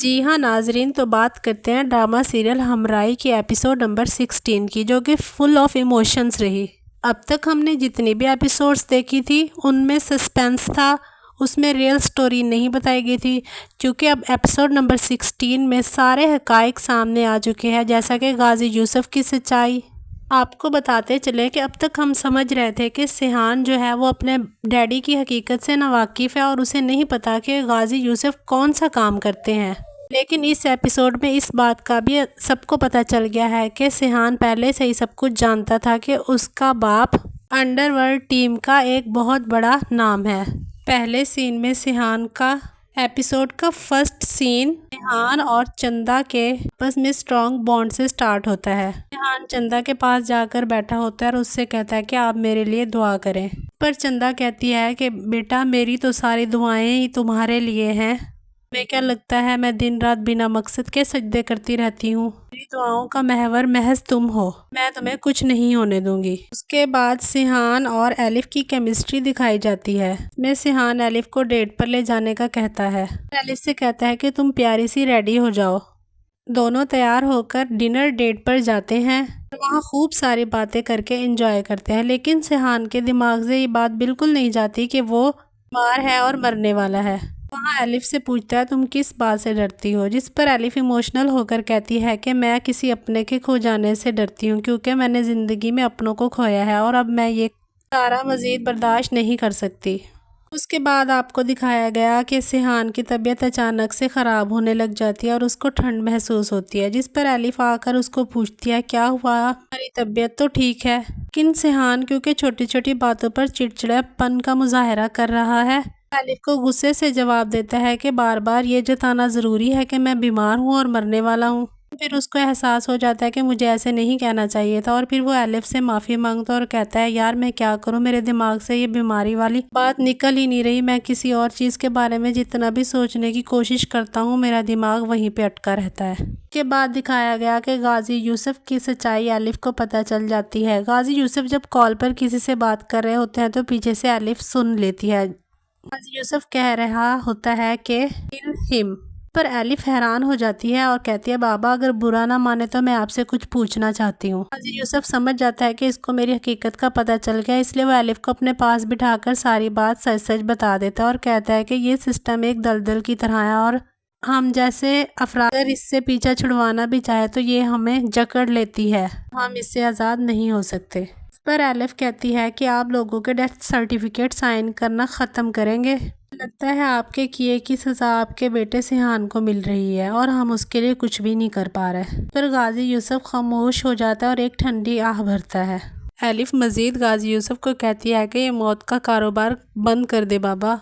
جی ہاں ناظرین، تو بات کرتے ہیں ڈرامہ سیریل ہمراہی کی ایپیسوڈ نمبر 16 کی، جو کہ فل آف ایموشنز رہی۔ اب تک ہم نے جتنی بھی ایپیسوڈز دیکھی تھی ان میں سسپینس تھا، اس میں ریئل سٹوری نہیں بتائی گئی تھی، چونکہ اب ایپیسوڈ نمبر 16 میں سارے حقائق سامنے آ چکے ہیں، جیسا کہ غازی یوسف کی سچائی۔ آپ کو بتاتے چلے کہ اب تک ہم سمجھ رہے تھے کہ سیحان جو ہے وہ اپنے ڈیڈی کی حقیقت سے ناواقف ہے اور اسے نہیں پتا کہ غازی یوسف کون سا کام کرتے ہیں، لیکن اس ایپیسوڈ میں اس بات کا بھی سب کو پتہ چل گیا ہے کہ سیحان پہلے سے ہی سب کچھ جانتا تھا کہ اس کا باپ انڈر ورلڈ ٹیم کا ایک بہت بڑا نام ہے۔ پہلے سین میں سیحان کا ایپیسوڈ کا فرسٹ سین سیحان اور چندا کے آپس میں اسٹرانگ بانڈ سے سٹارٹ ہوتا ہے۔ سیحان چندا کے پاس جا کر بیٹھا ہوتا ہے اور اس سے کہتا ہے کہ آپ میرے لیے دعا کریں، پر چندا کہتی ہے کہ بیٹا میری تو ساری دعائیں ہی تمہارے لیے ہیں، تمہیں کیا لگتا ہے میں دن رات بنا مقصد کے سجدے کرتی رہتی ہوں؟ میری دعاؤں کا محور محض تم ہو، میں تمہیں کچھ نہیں ہونے دوں گی۔ اس کے بعد سیحان اور ایلف کی کیمسٹری دکھائی جاتی ہے، میں سیحان ایلف کو ڈیٹ پر لے جانے کا کہتا ہے، ایلف سے کہتا ہے کہ تم پیاری سی ریڈی ہو جاؤ۔ دونوں تیار ہو کر ڈنر ڈیٹ پر جاتے ہیں، وہاں خوب ساری باتیں کر کے انجوائے کرتے ہیں، لیکن سیحان کے دماغ سے یہ بات بالکل نہیں جاتی کہ وہ بیمار ہے اور مرنے والا ہے۔ وہاں ایلف سے پوچھتا ہے تم کس بات سے ڈرتی ہو، جس پر ایلف ایموشنل ہو کر کہتی ہے کہ میں کسی اپنے کے کھو جانے سے ڈرتی ہوں، کیونکہ میں نے زندگی میں اپنوں کو کھویا ہے اور اب میں یہ سارا مزید برداشت نہیں کر سکتی۔ اس کے بعد آپ کو دکھایا گیا کہ سیحان کی طبیعت اچانک سے خراب ہونے لگ جاتی ہے اور اس کو ٹھنڈ محسوس ہوتی ہے، جس پر ایلف آ کر اس کو پوچھتی ہے کیا ہوا، ہماری طبیعت تو ٹھیک ہے، لیکن سیحان کیونکہ چھوٹی چھوٹی باتوں پر چڑچڑا پن کا مظاہرہ کر رہا ہے، ایلف کو غصے سے جواب دیتا ہے کہ بار بار یہ جتانا ضروری ہے کہ میں بیمار ہوں اور مرنے والا ہوں۔ پھر اس کو احساس ہو جاتا ہے کہ مجھے ایسے نہیں کہنا چاہیے تھا، اور پھر وہ ایلف سے معافی مانگتا اور کہتا ہے یار میں کیا کروں، میرے دماغ سے یہ بیماری والی بات نکل ہی نہیں رہی، میں کسی اور چیز کے بارے میں جتنا بھی سوچنے کی کوشش کرتا ہوں میرا دماغ وہیں پہ اٹکا رہتا ہے۔ اس کے بعد دکھایا گیا کہ غازی یوسف کی سچائی ایلف کو پتہ چل جاتی ہے۔ غازی یوسف جب کال پر کسی سے بات کر رہے ہوتے ہیں تو پیچھے سے ایلف سن لیتی ہے، غازی یوسف کہہ رہا ہوتا ہے کہ kill him، پر ایلف حیران ہو جاتی ہے اور کہتی ہے بابا اگر برا نہ مانے تو میں آپ سے کچھ پوچھنا چاہتی ہوں۔ غازی یوسف سمجھ جاتا ہے کہ اس کو میری حقیقت کا پتہ چل گیا، اس لیے وہ ایلف کو اپنے پاس بٹھا کر ساری بات سچ سچ بتا دیتا ہے اور کہتا ہے کہ یہ سسٹم ایک دلدل کی طرح ہے اور ہم جیسے افراد اگر اس سے پیچھا چھڑوانا بھی چاہے تو یہ ہمیں جکڑ لیتی ہے، ہم اس سے آزاد نہیں ہو سکتے۔ پر ایلف کہتی ہے کہ آپ لوگوں کے ڈیتھ سرٹیفکیٹ سائن کرنا ختم کریں گے، لگتا ہے آپ کے کیے کی سزا آپ کے بیٹے سیحان کو مل رہی ہے اور ہم اس کے لیے کچھ بھی نہیں کر پا رہے۔ پر غازی یوسف خاموش ہو جاتا ہے اور ایک ٹھنڈی آہ بھرتا ہے۔ ایلف مزید غازی یوسف کو کہتی ہے کہ یہ موت کا کاروبار بند کر دے بابا،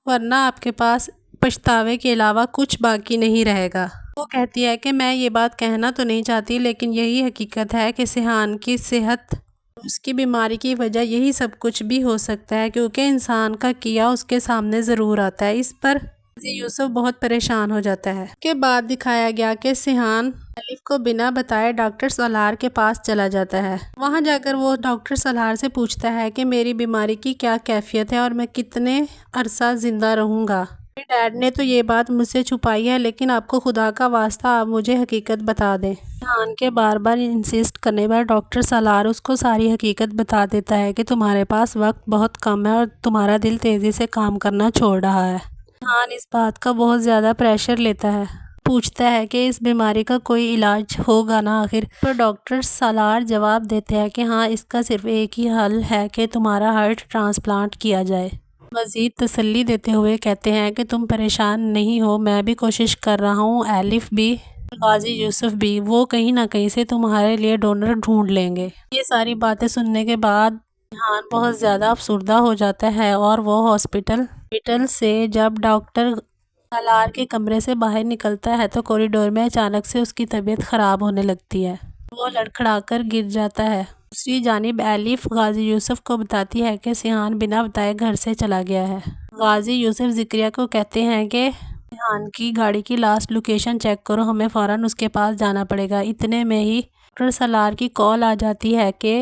ورنہ آپ کے پاس پچھتاوے کے علاوہ کچھ باقی نہیں رہے گا۔ وہ کہتی ہے کہ میں یہ بات کہنا تو نہیں چاہتی، لیکن یہی حقیقت ہے کہ سیحان کی صحت اس کی بیماری کی وجہ یہی سب کچھ بھی ہو سکتا ہے، کیونکہ انسان کا کیا اس کے سامنے ضرور آتا ہے۔ اس پر غازی یوسف بہت پریشان ہو جاتا ہے۔ اس کے بعد دکھایا گیا کہ سیحان ایلف کو بنا بتائے ڈاکٹر سالار کے پاس چلا جاتا ہے، وہاں جا کر وہ ڈاکٹر سالار سے پوچھتا ہے کہ میری بیماری کی کیا کیفیت ہے اور میں کتنے عرصہ زندہ رہوں گا۔ میرے ڈیڈ نے تو یہ بات مجھ سے چھپائی ہے، لیکن آپ کو خدا کا واسطہ آپ مجھے حقیقت بتا دیں۔ سیحان کے بار بار انسسٹ کرنے پر ڈاکٹر سالار اس کو ساری حقیقت بتا دیتا ہے کہ تمہارے پاس وقت بہت کم ہے اور تمہارا دل تیزی سے کام کرنا چھوڑ رہا ہے۔ سیحان اس بات کا بہت زیادہ پریشر لیتا ہے، پوچھتا ہے کہ اس بیماری کا کوئی علاج ہوگا نا آخر، پر ڈاکٹر سالار جواب دیتے ہیں کہ ہاں اس کا صرف ایک ہی حل ہے کہ تمہارا ہارٹ ٹرانسپلانٹ کیا جائے۔ مزید تسلی دیتے ہوئے کہتے ہیں کہ تم پریشان نہیں ہو، میں بھی کوشش کر رہا ہوں، ایلف بھی، غازی یوسف بھی، وہ کہیں نہ کہیں سے تمہارے لیے ڈونر ڈھونڈ لیں گے۔ یہ ساری باتیں سننے کے بعد سیحان بہت زیادہ افسردہ ہو جاتا ہے اور وہ ہاسپٹل سے جب ڈاکٹر سالار کے کمرے سے باہر نکلتا ہے تو کوریڈور میں اچانک سے اس کی طبیعت خراب ہونے لگتی ہے، وہ لڑکھڑا کر گر جاتا ہے۔ دوسری جانب ایلف غازی یوسف کو بتاتی ہے کہ سیحان بنا بتائے گھر سے چلا گیا ہے۔ غازی یوسف ذکریہ کو کہتے ہیں کہ سیحان کی گاڑی کی لاسٹ لوکیشن چیک کرو، ہمیں فوراً اس کے پاس جانا پڑے گا۔ اتنے میں ہی ڈاکٹر سالار کی کال آ جاتی ہے کہ